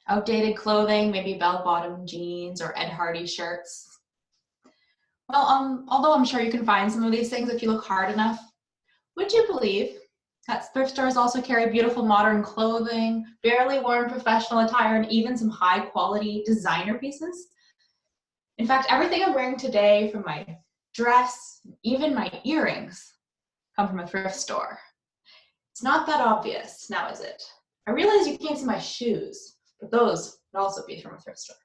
Outdated clothing, maybe bell-bottom jeans or Ed Hardy shirts. Well, although I'm sure you can find some of these things if you look hard enough, would you believe that thrift stores also carry beautiful modern clothing, barely worn professional attire, and even some high-quality designer pieces? In fact, everything I'm wearing today, from my dress, even my earrings, come from a thrift store. It's not that obvious now, is it? I realize you can't see my shoes, but those would also be from a thrift store.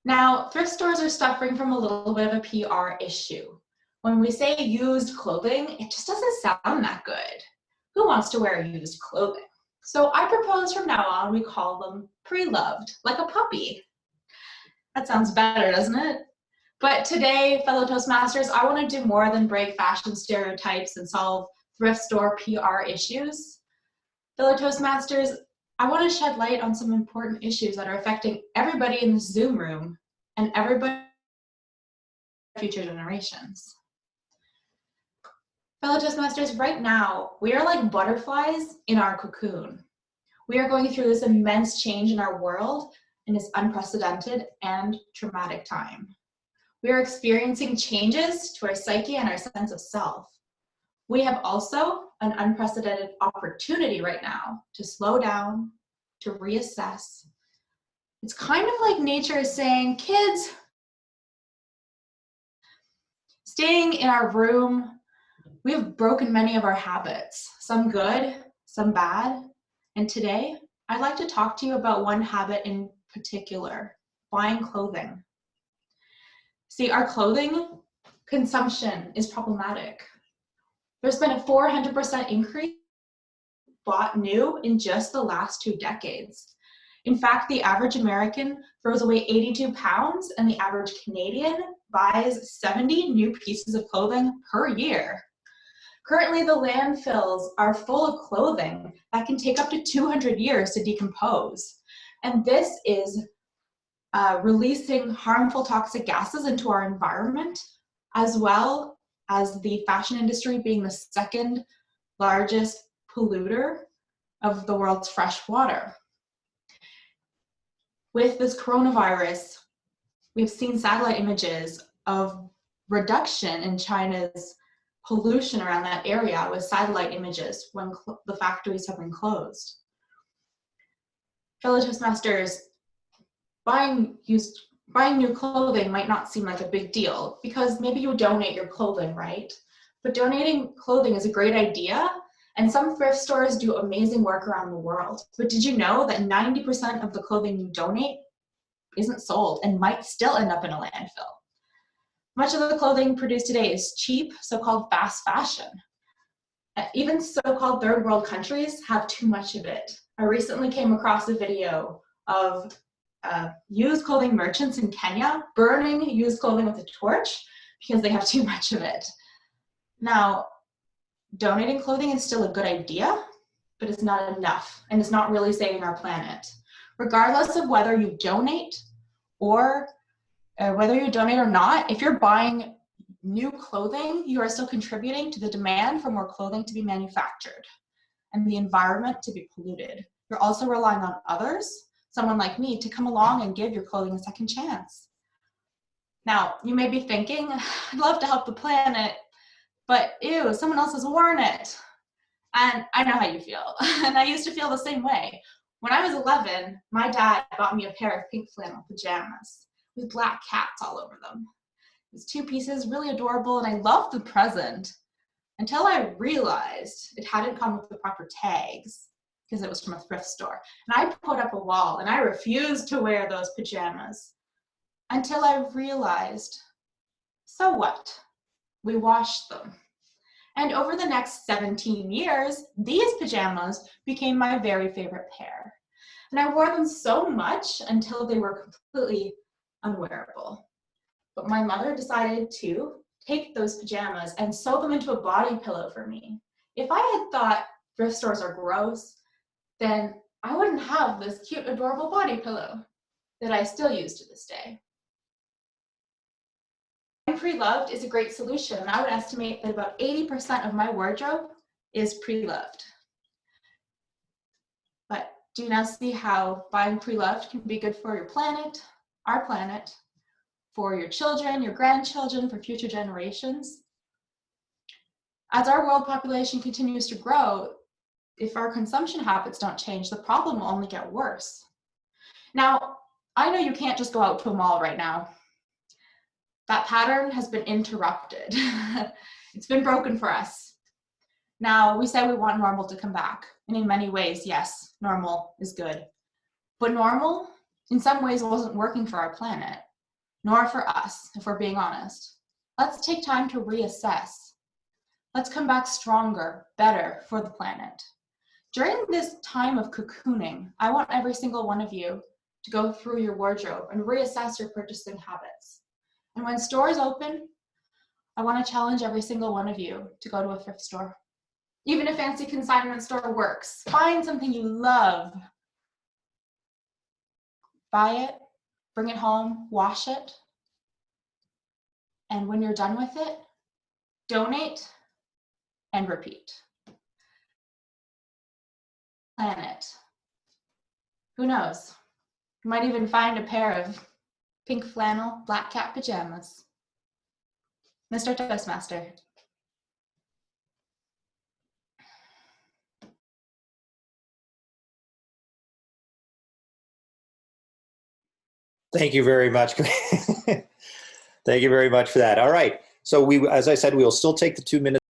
Now, thrift stores are suffering from a little bit of a PR issue. When we say used clothing, it just doesn't sound that good. Who wants to wear used clothing? So I propose from now on we call them pre-loved, like a puppy. That sounds better, doesn't it? But today, fellow Toastmasters, I want to do more than break fashion stereotypes and solve thrift store PR issues. Fellow Toastmasters, I want to shed light on some important issues that are affecting everybody in this Zoom room and everybody in future generations. Fellow Toastmasters, right now, we are like butterflies in our cocoon. We are going through this immense change in our world in this unprecedented and traumatic time. We are experiencing changes to our psyche and our sense of self. We have also an unprecedented opportunity right now to slow down, to reassess. It's kind of like nature is saying, kids, staying in our room, we have broken many of our habits, some good, some bad. And today, I'd like to talk to you about one habit in particular, buying clothing. See, our clothing consumption is problematic. There's been a 400% increase bought new in just the last 2 decades. In fact, the average American throws away 82 pounds and the average Canadian buys 70 new pieces of clothing per year. Currently, the landfills are full of clothing that can take up to 200 years to decompose. And this is releasing harmful toxic gases into our environment, as well as the fashion industry being the second largest polluter of the world's fresh water. With this coronavirus, we've seen satellite images of reduction in China's pollution around that area with satellite images when the factories have been closed. Fellow Toastmasters, buying new clothing might not seem like a big deal because maybe you donate your clothing, right? But donating clothing is a great idea, and some thrift stores do amazing work around the world. But did you know that 90% of the clothing you donate isn't sold and might still end up in a landfill? Much of the clothing produced today is cheap, so-called fast fashion. Even so-called third world countries have too much of it. I recently came across a video of used clothing merchants in Kenya burning used clothing with a torch because they have too much of it. Now, donating clothing is still a good idea, but it's not enough, and it's not really saving our planet. Regardless of whether you donate or not, if you're buying new clothing, you are still contributing to the demand for more clothing to be manufactured and the environment to be polluted. You're also relying on others, someone like me, to come along and give your clothing a second chance. Now, you may be thinking, I'd love to help the planet, but ew, someone else has worn it. And I know how you feel. And I used to feel the same way. When I was 11, my dad bought me a pair of pink flannel pajamas with black cats all over them. It was 2 pieces, really adorable, and I loved the present until I realized it hadn't come with the proper tags because it was from a thrift store. And I put up a wall and I refused to wear those pajamas until I realized, so what? We washed them. And over the next 17 years, these pajamas became my very favorite pair. And I wore them so much until they were completely unwearable. But my mother decided to take those pajamas and sew them into a body pillow for me. If I had thought thrift stores are gross, then I wouldn't have this cute, adorable body pillow that I still use to this day. Pre-loved is a great solution, and I would estimate that about 80% of my wardrobe is pre-loved. But Do you now see how buying pre-loved can be good for your planet, our planet, for your children, your grandchildren, for future generations? As our world population continues to grow, if our consumption habits don't change, the problem will only get worse. Now, I know you can't just go out to a mall right now. That pattern has been interrupted. It's been broken for us. Now, we say we want normal to come back. And in many ways, yes, normal is good. But normal, in some ways, wasn't working for our planet, nor for us, if we're being honest. Let's take time to reassess. Let's come back stronger, better for the planet. During this time of cocooning, I want every single one of you to go through your wardrobe and reassess your purchasing habits. And when stores open, I want to challenge every single one of you to go to a thrift store. Even a fancy consignment store works. Find something you love. Buy it, bring it home, wash it. And when you're done with it, donate and repeat. Planet. Who knows? You might even find a pair of pink flannel, black cat pajamas. Mr. Toastmaster. Thank you very much. Thank you very much for that. All right. So as I said, we will still take the 2 minutes.